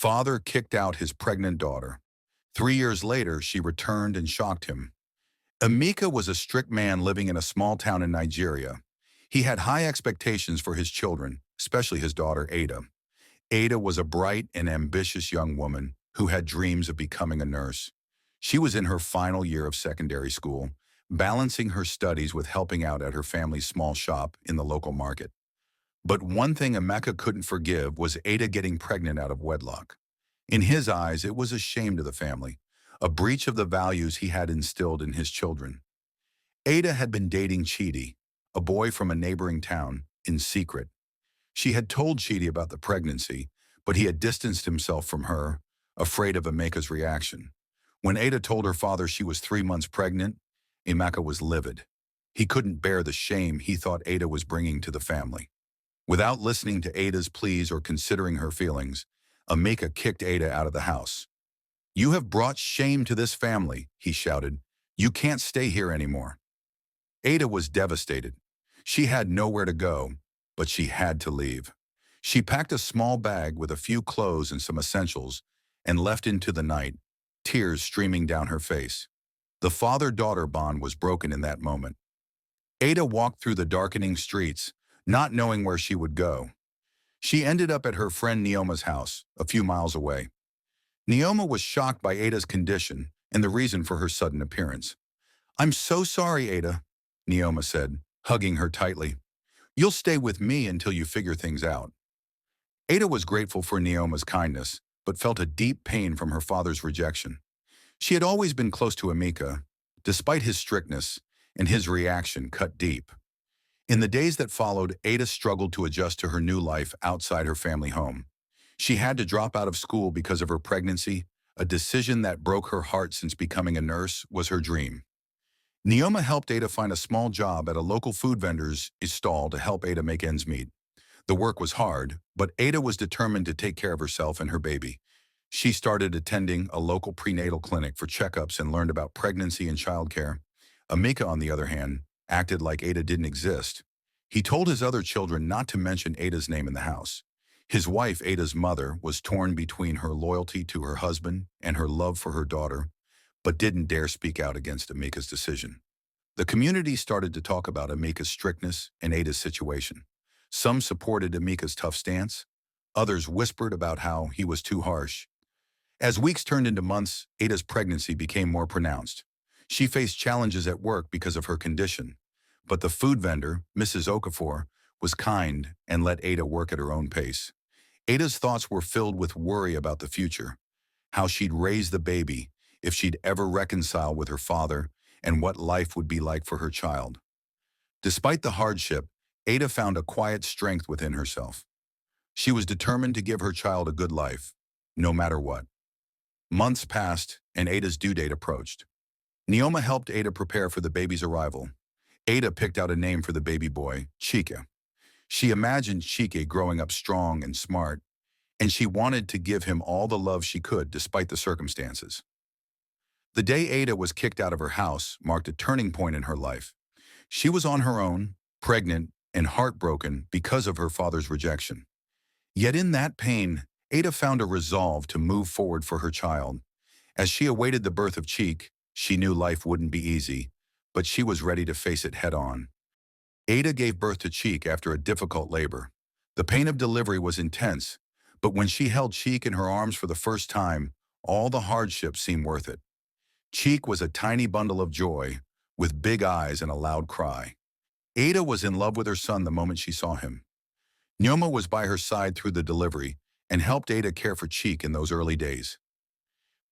Father kicked out his pregnant daughter. 3 years later, she returned and shocked him. Emeka was a strict man living in a small town in Nigeria. He had high expectations for his children, especially his daughter Ada. Ada was a bright and ambitious young woman who had dreams of becoming a nurse. She was in her final year of secondary school, balancing her studies with helping out at her family's small shop in the local market. But one thing Emeka couldn't forgive was Ada getting pregnant out of wedlock. In his eyes, it was a shame to the family, a breach of the values he had instilled in his children. Ada had been dating Chidi, a boy from a neighboring town, in secret. She had told Chidi about the pregnancy, but he had distanced himself from her, afraid of Emeka's reaction. When Ada told her father she was 3 months pregnant, Emeka was livid. He couldn't bear the shame he thought Ada was bringing to the family. Without listening to Ada's pleas or considering her feelings, Emeka kicked Ada out of the house. "You have brought shame to this family," he shouted. "You can't stay here anymore." Ada was devastated. She had nowhere to go, but she had to leave. She packed a small bag with a few clothes and some essentials and left into the night, tears streaming down her face. The father-daughter bond was broken in that moment. Ada walked through the darkening streets, not knowing where she would go. She ended up at her friend Neoma's house, a few miles away. Neoma was shocked by Ada's condition and the reason for her sudden appearance. "I'm so sorry, Ada," Neoma said, hugging her tightly. "You'll stay with me until you figure things out." Ada was grateful for Neoma's kindness, but felt a deep pain from her father's rejection. She had always been close to Emeka, despite his strictness, and his reaction cut deep. In the days that followed, Ada struggled to adjust to her new life outside her family home. She had to drop out of school because of her pregnancy, a decision that broke her heart since becoming a nurse was her dream. Neoma helped Ada find a small job at a local food vendor's stall to help Ada make ends meet. The work was hard, but Ada was determined to take care of herself and her baby. She started attending a local prenatal clinic for checkups and learned about pregnancy and childcare. Emeka, on the other hand, acted like Ada didn't exist. He told his other children not to mention Ada's name in the house. His wife, Ada's mother, was torn between her loyalty to her husband and her love for her daughter, but didn't dare speak out against Emeka's decision. The community started to talk about Emeka's strictness and Ada's situation. Some supported Emeka's tough stance. Others whispered about how he was too harsh. As weeks turned into months, Ada's pregnancy became more pronounced. She faced challenges at work because of her condition. But the food vendor, Mrs. Okafor, was kind and let Ada work at her own pace. Ada's thoughts were filled with worry about the future, how she'd raise the baby, if she'd ever reconcile with her father, and what life would be like for her child. Despite the hardship, Ada found a quiet strength within herself. She was determined to give her child a good life, no matter what. Months passed, and Ada's due date approached. Neoma helped Ada prepare for the baby's arrival. Ada picked out a name for the baby boy, Chike. She imagined Chike growing up strong and smart, and she wanted to give him all the love she could despite the circumstances. The day Ada was kicked out of her house marked a turning point in her life. She was on her own, pregnant, and heartbroken because of her father's rejection. Yet in that pain, Ada found a resolve to move forward for her child. As she awaited the birth of Chike, she knew life wouldn't be easy, but she was ready to face it head-on. Ada gave birth to Chike after a difficult labor. The pain of delivery was intense, but when she held Chike in her arms for the first time, all the hardships seemed worth it. Chike was a tiny bundle of joy, with big eyes and a loud cry. Ada was in love with her son the moment she saw him. Neoma was by her side through the delivery and helped Ada care for Chike in those early days.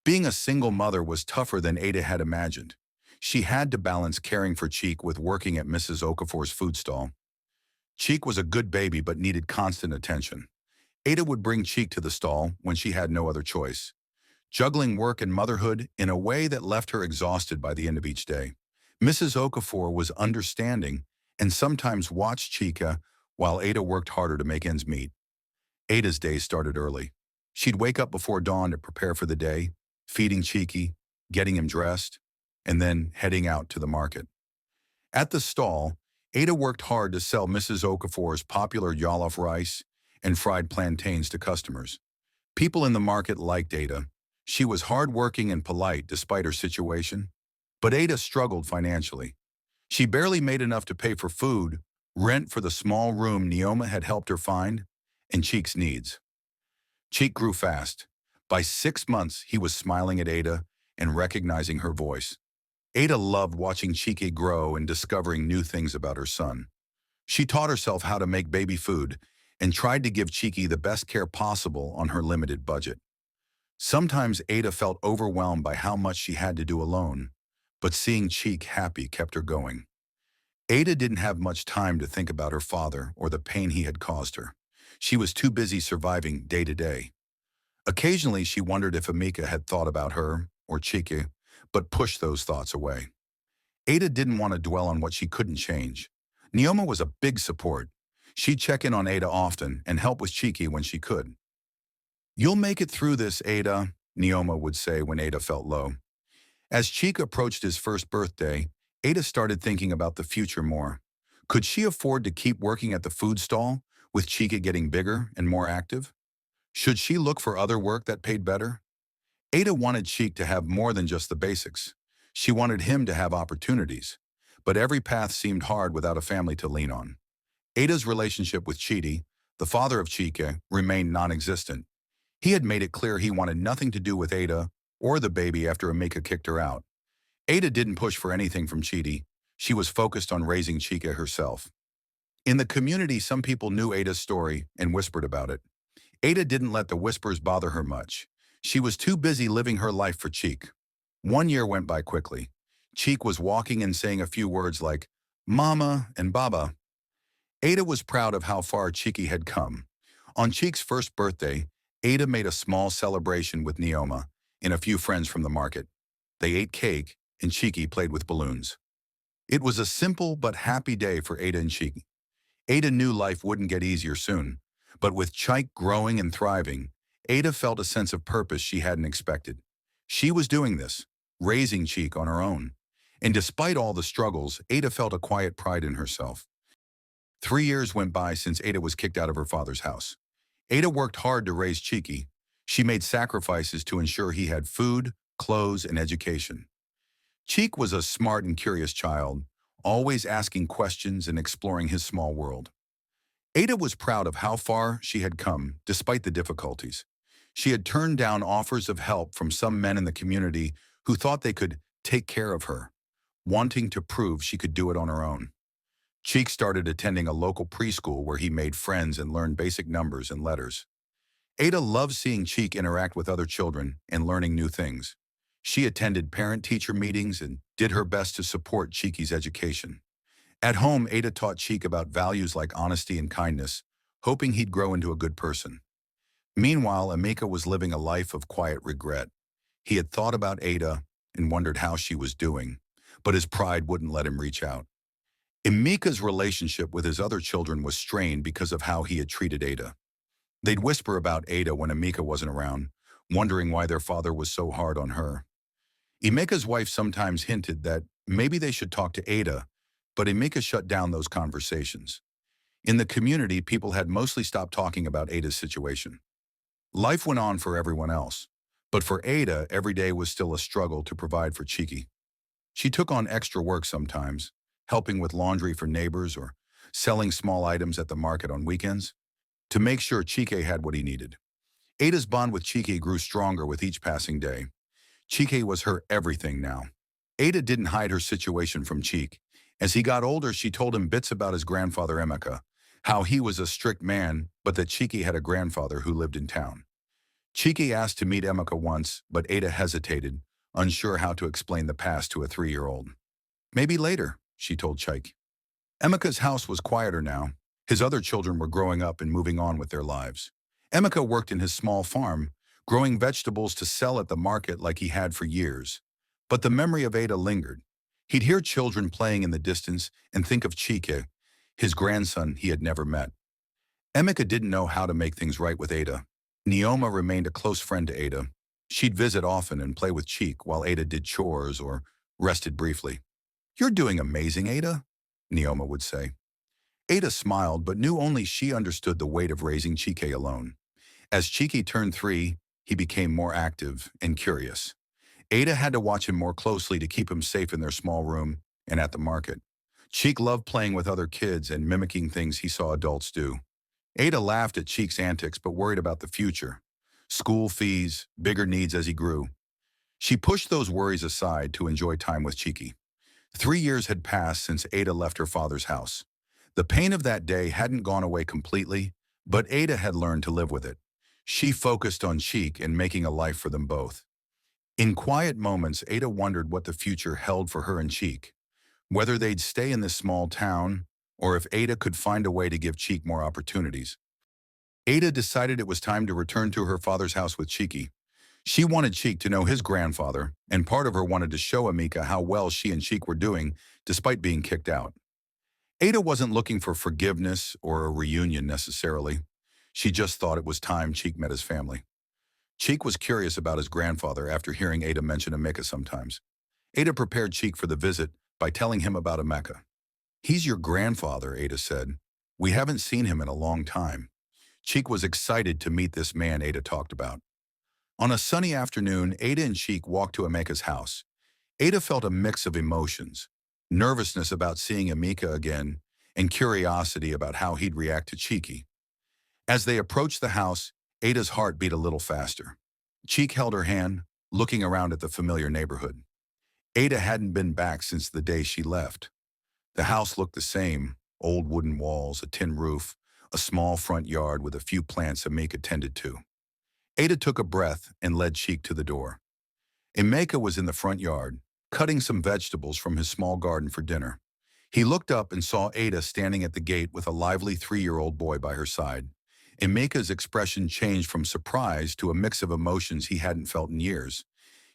Being a single mother was tougher than Ada had imagined. She had to balance caring for Chike with working at Mrs. Okafor's food stall. Chike was a good baby but needed constant attention. Ada would bring Chike to the stall when she had no other choice, juggling work and motherhood in a way that left her exhausted by the end of each day. Mrs. Okafor was understanding and sometimes watched Chike while Ada worked harder to make ends meet. Ada's days started early. She'd wake up before dawn to prepare for the day, feeding Chike, getting him dressed, and then heading out to the market. At the stall, Ada worked hard to sell Mrs. Okafor's popular jollof rice and fried plantains to customers. People in the market liked Ada. She was hardworking and polite despite her situation. But Ada struggled financially. She barely made enough to pay for food, rent for the small room Neoma had helped her find, and Cheek's needs. Cheek grew fast. By 6 months, he was smiling at Ada and recognizing her voice. Ada loved watching Chike grow and discovering new things about her son. She taught herself how to make baby food and tried to give Chike the best care possible on her limited budget. Sometimes Ada felt overwhelmed by how much she had to do alone, but seeing Cheek happy kept her going. Ada didn't have much time to think about her father or the pain he had caused her. She was too busy surviving day to day. Occasionally, she wondered if Emeka had thought about her or Chike, but pushed those thoughts away. Ada didn't want to dwell on what she couldn't change. Neoma was a big support. She'd check in on Ada often and help with Chike when she could. "You'll make it through this, Ada," Neoma would say when Ada felt low. As Chike approached his first birthday, Ada started thinking about the future more. Could she afford to keep working at the food stall, with Chike getting bigger and more active? Should she look for other work that paid better? Ada wanted Chike to have more than just the basics. She wanted him to have opportunities. But every path seemed hard without a family to lean on. Ada's relationship with Chidi, the father of Chike, remained non-existent. He had made it clear he wanted nothing to do with Ada or the baby after Emeka kicked her out. Ada didn't push for anything from Chidi. She was focused on raising Chike herself. In the community, some people knew Ada's story and whispered about it. Ada didn't let the whispers bother her much. She was too busy living her life for Chike. 1 year went by quickly. Chike was walking and saying a few words like "Mama" and "Baba." Ada was proud of how far Chike had come. On Chike's first birthday, Ada made a small celebration with Neoma and a few friends from the market. They ate cake, and Chike played with balloons. It was a simple but happy day for Ada and Chike. Ada knew life wouldn't get easier soon, but with Chike growing and thriving, Ada felt a sense of purpose she hadn't expected. She was doing this, raising Chike on her own. And despite all the struggles, Ada felt a quiet pride in herself. 3 years went by since Ada was kicked out of her father's house. Ada worked hard to raise Chike. She made sacrifices to ensure he had food, clothes, and education. Chike was a smart and curious child, always asking questions and exploring his small world. Ada was proud of how far she had come, despite the difficulties. She had turned down offers of help from some men in the community who thought they could take care of her, wanting to prove she could do it on her own. Chike started attending a local preschool where he made friends and learned basic numbers and letters. Ada loved seeing Chike interact with other children and learning new things. She attended parent-teacher meetings and did her best to support Chike's education. At home, Ada taught Chike about values like honesty and kindness, hoping he'd grow into a good person. Meanwhile, Emeka was living a life of quiet regret. He had thought about Ada and wondered how she was doing, but his pride wouldn't let him reach out. Emeka's relationship with his other children was strained because of how he had treated Ada. They'd whisper about Ada when Emeka wasn't around, wondering why their father was so hard on her. Emeka's wife sometimes hinted that maybe they should talk to Ada, but Emeka shut down those conversations. In the community, people had mostly stopped talking about Ada's situation. Life went on for everyone else, but for Ada, every day was still a struggle to provide for Chike. She took on extra work sometimes, helping with laundry for neighbors or selling small items at the market on weekends, to make sure Chike had what he needed. Ada's bond with Chike grew stronger with each passing day. Chike was her everything now. Ada didn't hide her situation from Chike. As he got older, she told him bits about his grandfather Emeka, how he was a strict man, but that Chike had a grandfather who lived in town. Chike asked to meet Emeka once, but Ada hesitated, unsure how to explain the past to a 3-year-old. "Maybe later," she told Chike. Emeka's house was quieter now. His other children were growing up and moving on with their lives. Emeka worked in his small farm, growing vegetables to sell at the market like he had for years. But the memory of Ada lingered. He'd hear children playing in the distance and think of Chike, his grandson he had never met. Emeka didn't know how to make things right with Ada. Neoma remained a close friend to Ada. She'd visit often and play with Chike while Ada did chores or rested briefly. "You're doing amazing, Ada," Neoma would say. Ada smiled, but knew only she understood the weight of raising Chike alone. As Chike turned 3, he became more active and curious. Ada had to watch him more closely to keep him safe in their small room and at the market. Chike loved playing with other kids and mimicking things he saw adults do. Ada laughed at Chike's antics but worried about the future. School fees, bigger needs as he grew. She pushed those worries aside to enjoy time with Chike. 3 years had passed since Ada left her father's house. The pain of that day hadn't gone away completely, but Ada had learned to live with it. She focused on Chike and making a life for them both. In quiet moments, Ada wondered what the future held for her and Chike, whether they'd stay in this small town or if Ada could find a way to give Chike more opportunities. Ada decided it was time to return to her father's house with Chike. She wanted Chike to know his grandfather, and part of her wanted to show Emeka how well she and Chike were doing despite being kicked out. Ada wasn't looking for forgiveness or a reunion necessarily. She just thought it was time Chike met his family. Chike was curious about his grandfather after hearing Ada mention Emeka sometimes. Ada prepared Chike for the visit by telling him about Emeka. "He's your grandfather," Ada said. "We haven't seen him in a long time." Chike was excited to meet this man Ada talked about. On a sunny afternoon, Ada and Chike walked to Emeka's house. Ada felt a mix of emotions, nervousness about seeing Emeka again, and curiosity about how he'd react to Chike. As they approached the house, Ada's heart beat a little faster. Chike held her hand, looking around at the familiar neighborhood. Ada hadn't been back since the day she left. The house looked the same: old wooden walls, a tin roof, a small front yard with a few plants Emeka tended to. Ada took a breath and led Chike to the door. Emeka was in the front yard, cutting some vegetables from his small garden for dinner. He looked up and saw Ada standing at the gate with a lively 3-year-old boy by her side. Emeka's expression changed from surprise to a mix of emotions he hadn't felt in years.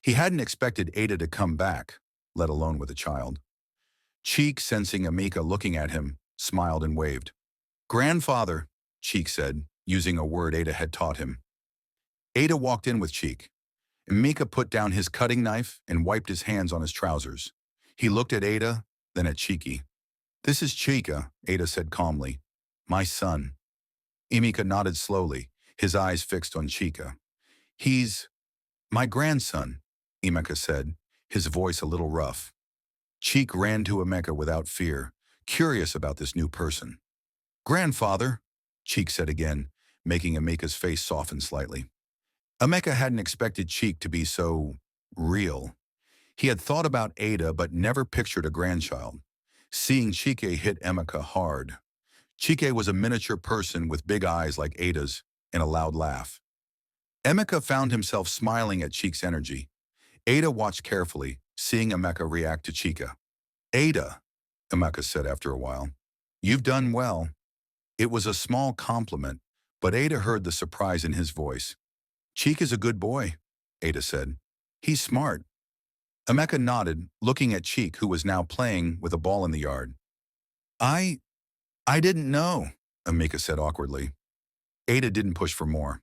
He hadn't expected Ada to come back, let alone with a child. Chike, sensing Emeka looking at him, smiled and waved. "Grandfather," Chike said, using a word Ada had taught him. Ada walked in with Chike. Emeka put down his cutting knife and wiped his hands on his trousers. He looked at Ada, then at Chike. "This is Chike," Ada said calmly. "My son." Emeka nodded slowly, his eyes fixed on Chike. "He's my grandson," Emeka said, his voice a little rough. Chike ran to Emeka without fear, curious about this new person. "Grandfather," Chike said again, making Emeka's face soften slightly. Emeka hadn't expected Chike to be so real. He had thought about Ada but never pictured a grandchild. Seeing Chike hit Emeka hard. Chike was a miniature person with big eyes like Ada's and a loud laugh. Emeka found himself smiling at Chike's energy. Ada watched carefully, seeing Emeka react to Chike. "Ada," Emeka said after a while, "you've done well." It was a small compliment, but Ada heard the surprise in his voice. "Chike is a good boy," Ada said. "He's smart." Emeka nodded, looking at Chike, who was now playing with a ball in the yard. I didn't know," Emeka said awkwardly. Ada didn't push for more.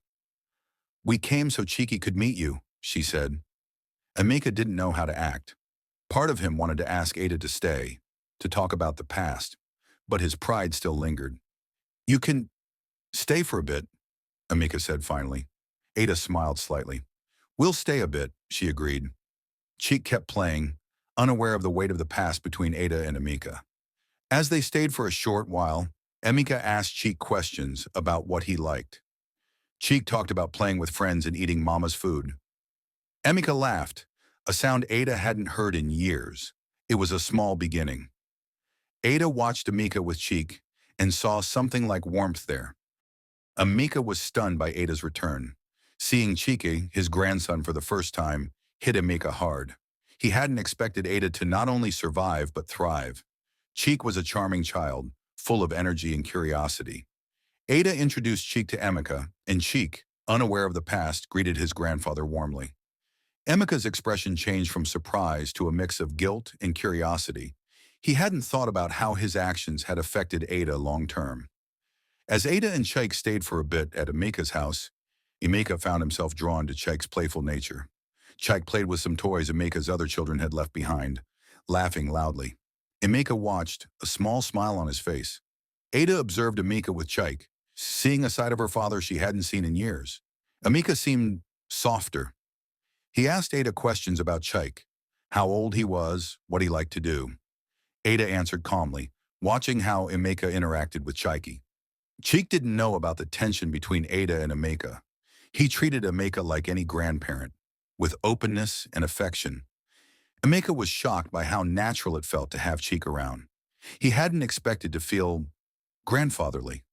"We came so Chike could meet you," she said. Emeka didn't know how to act. Part of him wanted to ask Ada to stay, to talk about the past, but his pride still lingered. "You can stay for a bit," Emeka said finally. Ada smiled slightly. "We'll stay a bit," she agreed. Chike kept playing, unaware of the weight of the past between Ada and Emeka. As they stayed for a short while, Emeka asked Chike questions about what he liked. Chike talked about playing with friends and eating Mama's food. Emeka laughed, a sound Ada hadn't heard in years. It was a small beginning. Ada watched Emeka with Chike and saw something like warmth there. Emeka was stunned by Ada's return. Seeing Chike, his grandson for the first time, hit Emeka hard. He hadn't expected Ada to not only survive but thrive. Chike was a charming child, full of energy and curiosity. Ada introduced Chike to Emeka, and Chike, unaware of the past, greeted his grandfather warmly. Emeka's expression changed from surprise to a mix of guilt and curiosity. He hadn't thought about how his actions had affected Ada long-term. As Ada and Chike stayed for a bit at Emeka's house, Emeka found himself drawn to Chike's playful nature. Chike played with some toys Emeka's other children had left behind, laughing loudly. Emeka watched, a small smile on his face. Ada observed Emeka with Chike, seeing a side of her father she hadn't seen in years. Emeka seemed softer. He asked Ada questions about Chike, how old he was, what he liked to do. Ada answered calmly, watching how Emeka interacted with Chike. Chike didn't know about the tension between Ada and Emeka. He treated Emeka like any grandparent, with openness and affection. Emeka was shocked by how natural it felt to have Chike around. He hadn't expected to feel grandfatherly.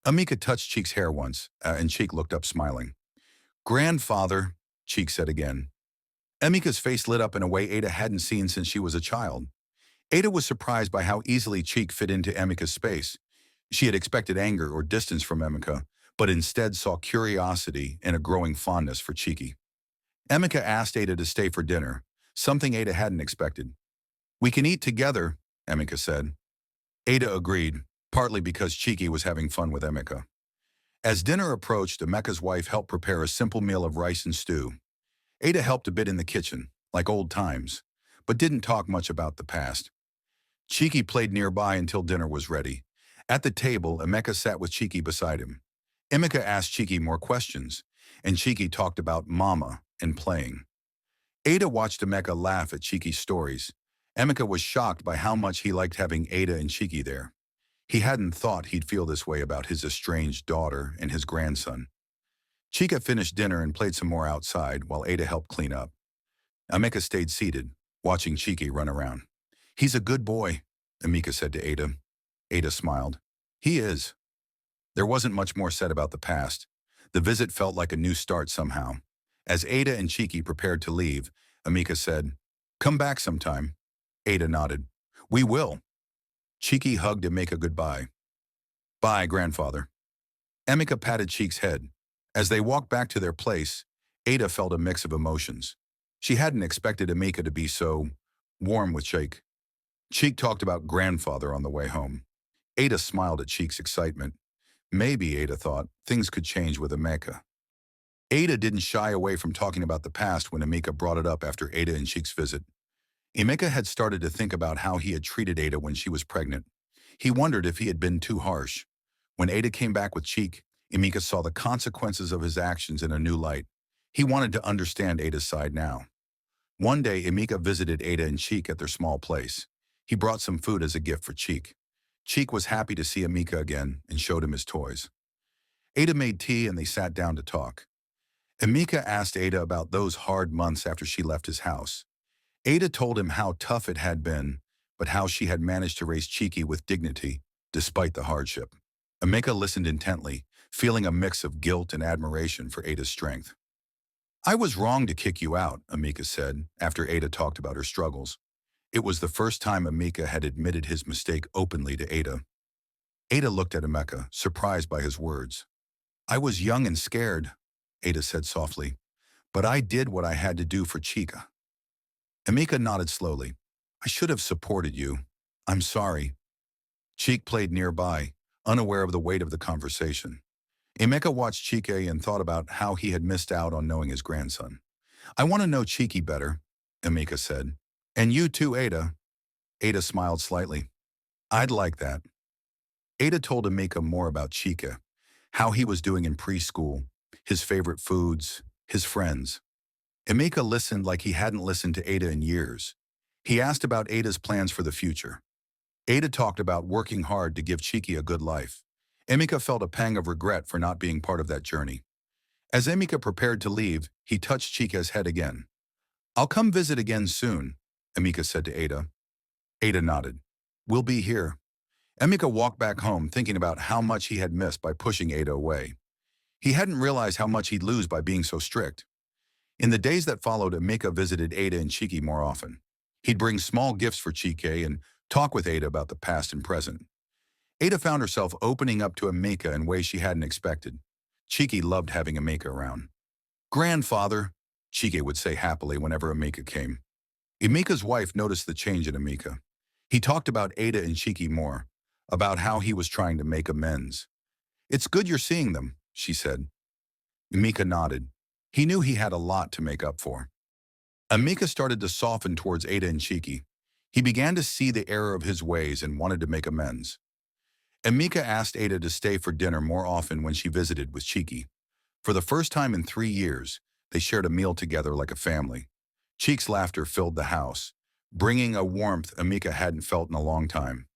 Emeka touched Chike's hair once, and Chike looked up smiling. Grandfather, Chike said again. Emeka's face lit up in a way Ada hadn't seen since she was a child. Ada was surprised by how easily Chike fit into Emeka's space. She had expected anger or distance from Emeka, but instead saw curiosity and a growing fondness for Chike. Emeka asked Ada to stay for dinner, something Ada hadn't expected. We can eat together, Emeka said. Ada agreed, partly because Chike was having fun with Emeka. As dinner approached, Emeka's wife helped prepare a simple meal of rice and stew. Ada helped a bit in the kitchen, like old times, but didn't talk much about the past. Chike played nearby until dinner was ready. At the table, Emeka sat with Chike beside him. Emeka asked Chike more questions, and Chike talked about mama and playing. Ada watched Emeka laugh at Chike's stories. Emeka was shocked by how much he liked having Ada and Chike there. He hadn't thought he'd feel this way about his estranged daughter and his grandson. Chike finished dinner and played some more outside while Ada helped clean up. Emeka stayed seated, watching Chike run around. He's a good boy, Emeka said to Ada. Ada smiled. He is. There wasn't much more said about the past. The visit felt like a new start somehow. As Ada and Chike prepared to leave, Emeka said, Come back sometime. Ada nodded. We will. Chike hugged Emeka goodbye. Bye, grandfather. Emeka patted Chike's head. As they walked back to their place, Ada felt a mix of emotions. She hadn't expected Emeka to be so warm with Chike. Chike talked about grandfather on the way home. Ada smiled at Chike's excitement. Maybe, Ada thought, things could change with Emeka. Ada didn't shy away from talking about the past when Emeka brought it up after Ada and Chike's visit. Emeka had started to think about how he had treated Ada when she was pregnant. He wondered if he had been too harsh. When Ada came back with Chike, Emeka saw the consequences of his actions in a new light. He wanted to understand Ada's side now. One day, Emeka visited Ada and Chike at their small place. He brought some food as a gift for Chike. Chike was happy to see Emeka again and showed him his toys. Ada made tea and they sat down to talk. Emeka asked Ada about those hard months after she left his house. Ada told him how tough it had been, but how she had managed to raise Chike with dignity, despite the hardship. Emeka listened intently, feeling a mix of guilt and admiration for Ada's strength. I was wrong to kick you out, Emeka said, after Ada talked about her struggles. It was the first time Emeka had admitted his mistake openly to Ada. Ada looked at Emeka, surprised by his words. I was young and scared, Ada said softly, but I did what I had to do for Chike. Emeka nodded slowly. I should have supported you. I'm sorry. Chike played nearby, unaware of the weight of the conversation. Emeka watched Chike and thought about how he had missed out on knowing his grandson. I want to know Chike better, Emeka said. And you too, Ada. Ada smiled slightly. I'd like that. Ada told Emeka more about Chike, how he was doing in preschool, his favorite foods, his friends. Emeka listened like he hadn't listened to Ada in years. He asked about Ada's plans for the future. Ada talked about working hard to give Chike a good life. Emeka felt a pang of regret for not being part of that journey. As Emeka prepared to leave, he touched Chike's head again. I'll come visit again soon, Emeka said to Ada. Ada nodded. We'll be here. Emeka walked back home thinking about how much he had missed by pushing Ada away. He hadn't realized how much he'd lose by being so strict. In the days that followed, Emeka visited Ada and Chike more often. He'd bring small gifts for Chike and talk with Ada about the past and present. Ada found herself opening up to Emeka in ways she hadn't expected. Chike loved having Emeka around. Grandfather, Chike would say happily whenever Emeka came. Emeka's wife noticed the change in Emeka. He talked about Ada and Chike more, about how he was trying to make amends. It's good you're seeing them, she said. Emeka nodded. He knew he had a lot to make up for. Emeka started to soften towards Ada and Chike. He began to see the error of his ways and wanted to make amends. Emeka asked Ada to stay for dinner more often when she visited with Chike. For the first time in 3 years, they shared a meal together like a family. Cheek's laughter filled the house, bringing a warmth Emeka hadn't felt in a long time.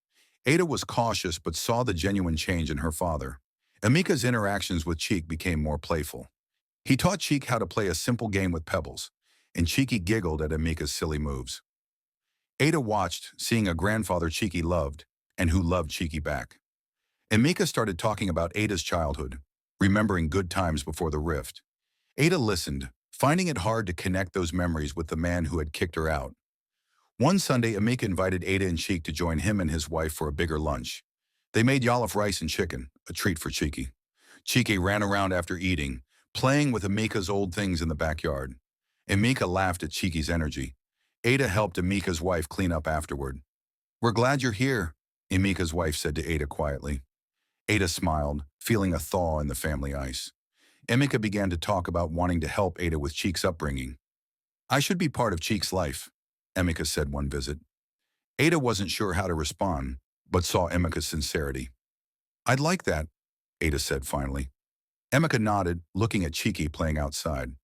Ada was cautious but saw the genuine change in her father. Emeka's interactions with Cheek became more playful. He taught Cheek how to play a simple game with pebbles, and Cheeky giggled at Emeka's silly moves. Ada watched, seeing a grandfather Cheeky loved, and who loved Cheeky back. Emeka started talking about Ada's childhood, remembering good times before the rift. Ada listened, finding it hard to connect those memories with the man who had kicked her out. One Sunday, Emeka invited Ada and Cheek to join him and his wife for a bigger lunch. They made jollof rice and chicken, a treat for Cheeky. Cheeky ran around after eating, playing with Emeka's old things in the backyard. Emeka laughed at Cheeky's energy. Ada helped Emeka's wife clean up afterward. "We're glad you're here," Emeka's wife said to Ada quietly. Ada smiled, feeling a thaw in the family ice. Emeka began to talk about wanting to help Ada with Cheek's upbringing. "I should be part of Cheek's life," Emeka said one visit. Ada wasn't sure how to respond, but saw Emeka's sincerity. "I'd like that," Ada said finally. Emeka nodded, looking at Cheeky playing outside.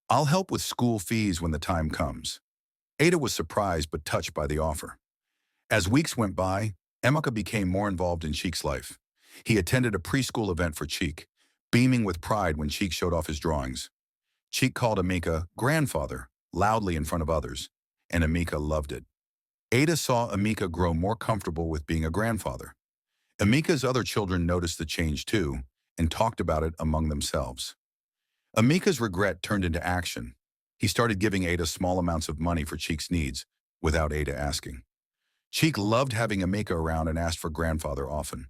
"I'll help with school fees when the time comes." Ada was surprised but touched by the offer. As weeks went by, Emeka became more involved in Cheek's life. He attended a preschool event for Cheek, beaming with pride when Cheek showed off his drawings. Cheek called Emeka grandfather, loudly in front of others, and Emeka loved it. Ada saw Emeka grow more comfortable with being a grandfather. Emeka's other children noticed the change too, and talked about it among themselves. Emeka's regret turned into action. He started giving Ada small amounts of money for Cheek's needs, without Ada asking. Cheek loved having Emeka around and asked for grandfather often.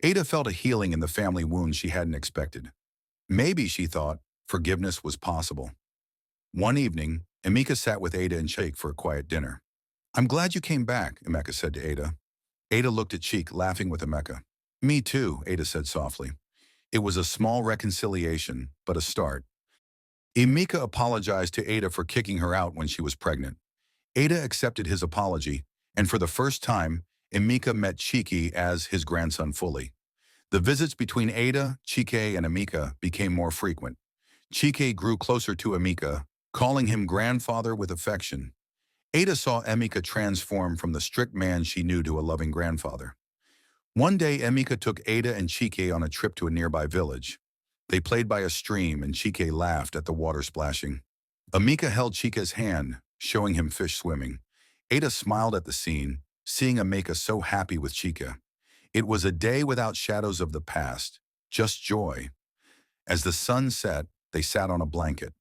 Ada felt a healing in the family wounds she hadn't expected. Maybe, she thought, forgiveness was possible. One evening, Emeka sat with Ada and Chike for a quiet dinner. "I'm glad you came back," Emeka said to Ada. Ada looked at Cheek, laughing with Emeka. "Me too," Ada said softly. It was a small reconciliation, but a start. Emeka apologized to Ada for kicking her out when she was pregnant. Ada accepted his apology, and for the first time, Emeka met Chike as his grandson fully. The visits between Ada, Chike, and Emeka became more frequent. Chike grew closer to Emeka, calling him grandfather with affection. Ada saw Emeka transform from the strict man she knew to a loving grandfather. One day, Emeka took Ada and Chike on a trip to a nearby village. They played by a stream, and Chike laughed at the water splashing. Emeka held Chike's hand, showing him fish swimming. Ada smiled at the scene, seeing Emeka so happy with Chike. It was a day without shadows of the past, just joy. As the sun set, they sat on a blanket.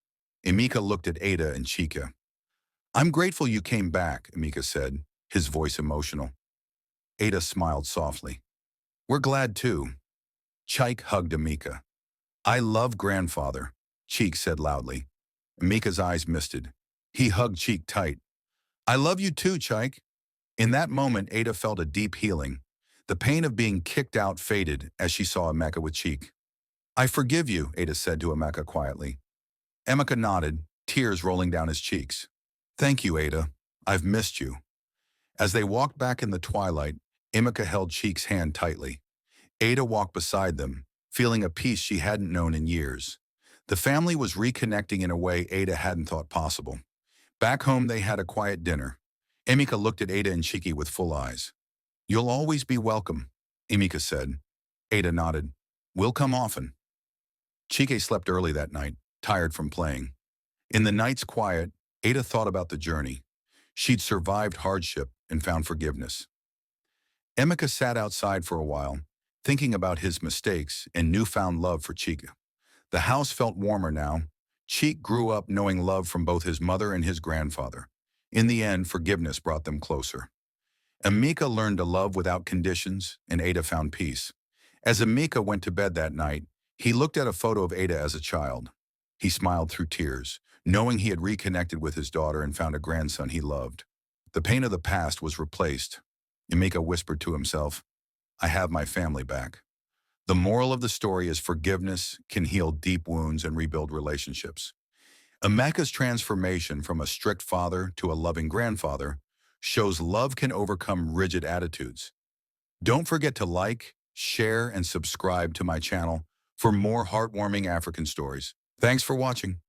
Emeka looked at Ada and Chike. "I'm grateful you came back," Emeka said, his voice emotional. Ada smiled softly. "We're glad too." Chike hugged Emeka. "I love grandfather," Chike said loudly. Emeka's eyes misted. He hugged Chike tight. "I love you too, Chike." In that moment, Ada felt a deep healing. The pain of being kicked out faded as she saw Emeka with Chike. "I forgive you," Ada said to Emeka quietly. Emeka nodded, tears rolling down his cheeks. "Thank you, Ada. I've missed you." As they walked back in the twilight, Emeka held Chike's hand tightly. Ada walked beside them, feeling a peace she hadn't known in years. The family was reconnecting in a way Ada hadn't thought possible. Back home, they had a quiet dinner. Emeka looked at Ada and Chike with full eyes. "You'll always be welcome," Emeka said. Ada nodded. "We'll come often." Chike slept early that night, tired from playing. In the night's quiet, Ada thought about the journey. She'd survived hardship and found forgiveness. Emeka sat outside for a while, thinking about his mistakes and newfound love for Chike. The house felt warmer now. Chike grew up knowing love from both his mother and his grandfather. In the end, forgiveness brought them closer. Emeka learned to love without conditions, and Ada found peace. As Emeka went to bed that night, he looked at a photo of Ada as a child. He smiled through tears, knowing he had reconnected with his daughter and found a grandson he loved. The pain of the past was replaced. Emeka whispered to himself, "I have my family back." The moral of the story is forgiveness can heal deep wounds and rebuild relationships. Emeka's transformation from a strict father to a loving grandfather shows love can overcome rigid attitudes. Don't forget to like, share, and subscribe to my channel for more heartwarming African stories. Thanks for watching.